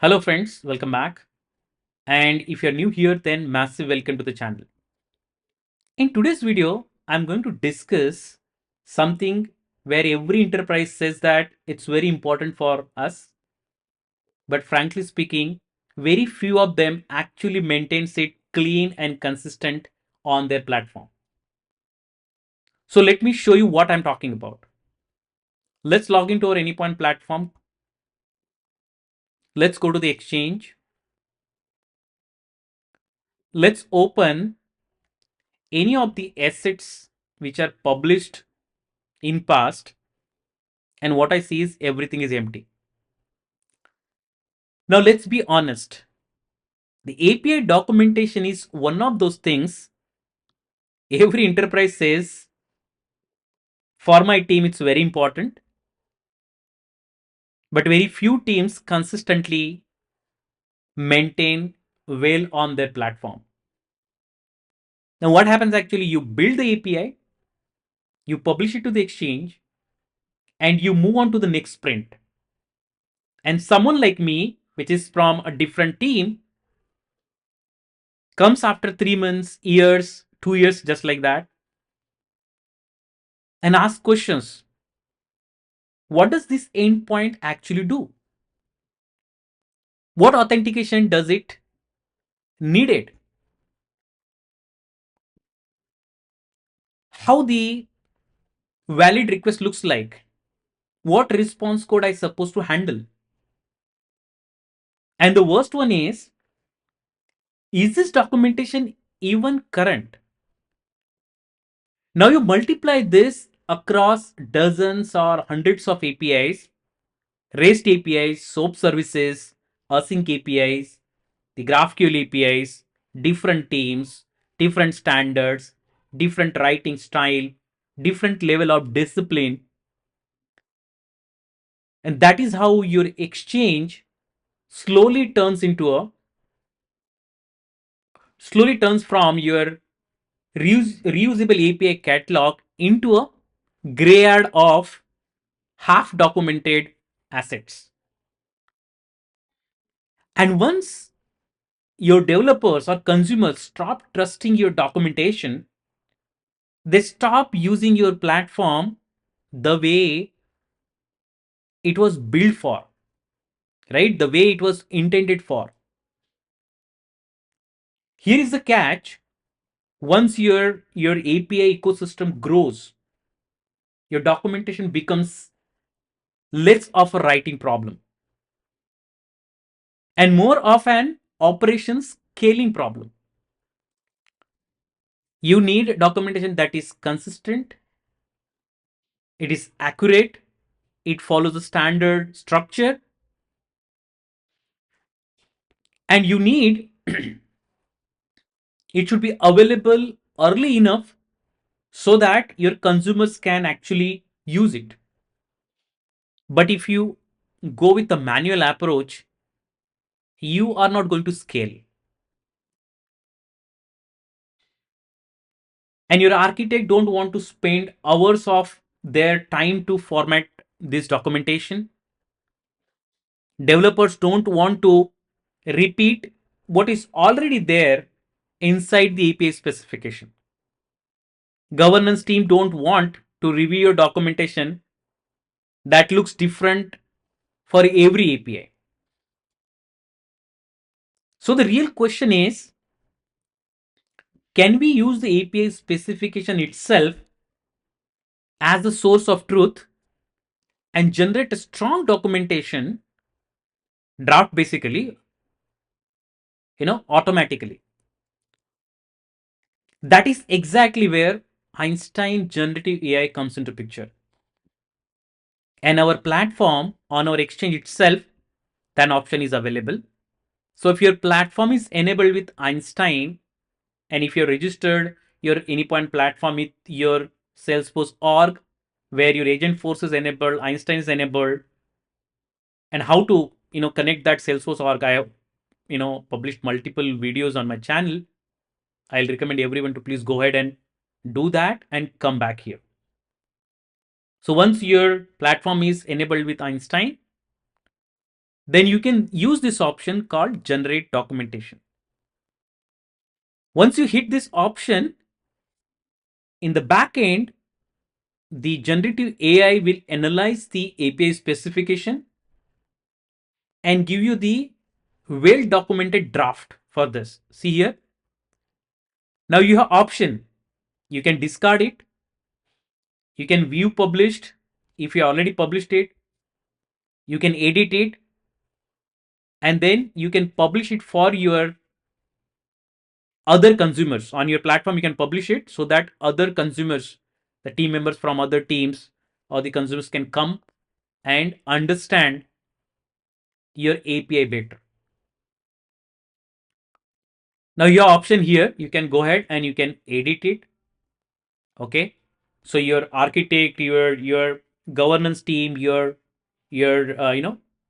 Hello friends, welcome back. And if you're new here, then massive welcome to the channel. In today's video, I'm going to discuss something where every enterprise says that it's very important for us, but frankly speaking, very few of them actually maintains it clean and consistent on their platform. So let me show you what I'm talking about. Let's log into our Anypoint platform. Let's go to the exchange. Let's open any of the assets which are published in past, and what I see is everything is empty. Now let's be honest. The API documentation is one of those things every enterprise says for my team it's very important, but very few teams consistently maintain well on their platform. Now what happens actually, you build the API, you publish it to the exchange, and you move on to the next sprint. And someone like me, which is from a different team, comes after 3 months, years, 2 years, just like that, and asks questions. What does this endpoint actually do? What authentication does it needed? How the valid request looks like? What response code I supposed to handle? And the worst one is this documentation even current? Now you multiply this across dozens or hundreds of APIs, REST APIs, SOAP services, async APIs, the GraphQL APIs, different teams, different standards, different writing style, different level of discipline. And that is how your exchange slowly turns into a slowly turns from your reusable API catalog into a graveyard of half documented assets. And once your developers or consumers stop trusting your documentation, they stop using your platform the way it was built for, right? The way it was intended for. Here is the catch. Once your API ecosystem grows, your documentation becomes less of a writing problem and more of an operations scaling problem. You need documentation that is consistent, it is accurate, it follows a standard structure, and you need it should be available early enough so that your consumers can actually use it. But if you go with the manual approach, you are not going to scale. And your architect don't want to spend hours of their time to format this documentation. Developers don't want to repeat what is already there inside the API specification. Governance team don't want to review your documentation that looks different for every API. So the real question is, can we use the API specification itself as the source of truth and generate a strong documentation draft, basically, automatically? That is exactly where Einstein generative AI comes into picture. And our platform on our exchange itself, that option is available. So if your platform is enabled with Einstein, and if you're registered your Anypoint platform with your Salesforce org, where your agent force is enabled, Einstein is enabled, and how to connect that Salesforce org, I have published multiple videos on my channel. I'll recommend everyone to please go ahead and do that and come back here. So once your platform is enabled with Einstein, then you can use this option called generate documentation. Once you hit this option, in the back end, the generative AI will analyze the API specification and give you the well documented draft for this. See here. Now you have option. You can discard it. You can view published. If you already published it, you can edit it, and then you can publish it for your other consumers on your platform. You can publish it so that other consumers, the team members from other teams or the consumers, can come and understand your API better. Now your option here, you can go ahead and you can edit it. Okay, so your architect, your governance team, your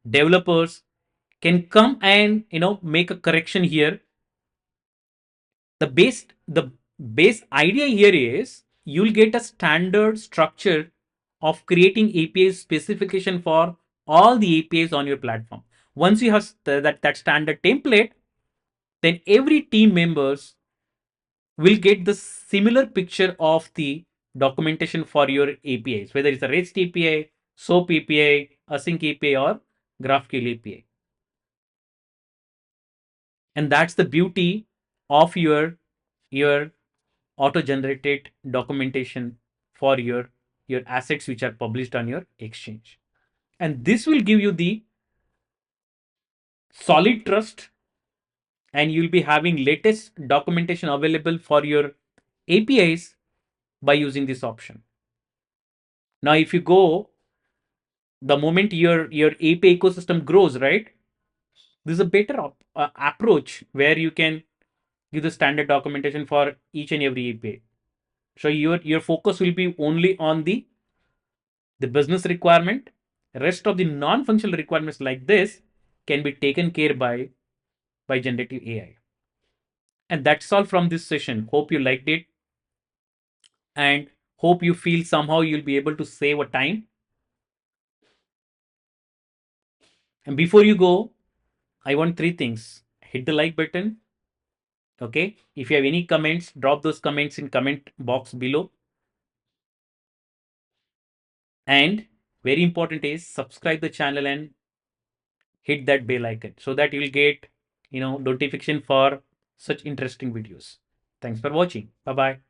developers can come and make a correction here. The base idea here is you'll get a standard structure of creating API specification for all the APIs on your platform. Once you have that standard template, then every team members will get the similar picture of the documentation for your APIs, whether it's a REST API, SOAP API, Async API, or GraphQL API. And that's the beauty of your auto-generated documentation for your assets which are published on your exchange. And this will give you the solid trust, and you'll be having latest documentation available for your APIs by using this option. Now, if you go, the moment your API ecosystem grows, right? This is a better approach where you can give the standard documentation for each and every API. So your focus will be only on the business requirement. Rest of the non-functional requirements like this can be taken care by generative AI. And that's all from this session. Hope you liked it, and hope you feel somehow you'll be able to save a time. And before you go, I want three things. Hit the like button. Okay. If you have any comments, drop those comments in comment box below. And very important is subscribe the channel and hit that bell icon so that you'll get notification for such interesting videos. Thanks for watching. Bye bye.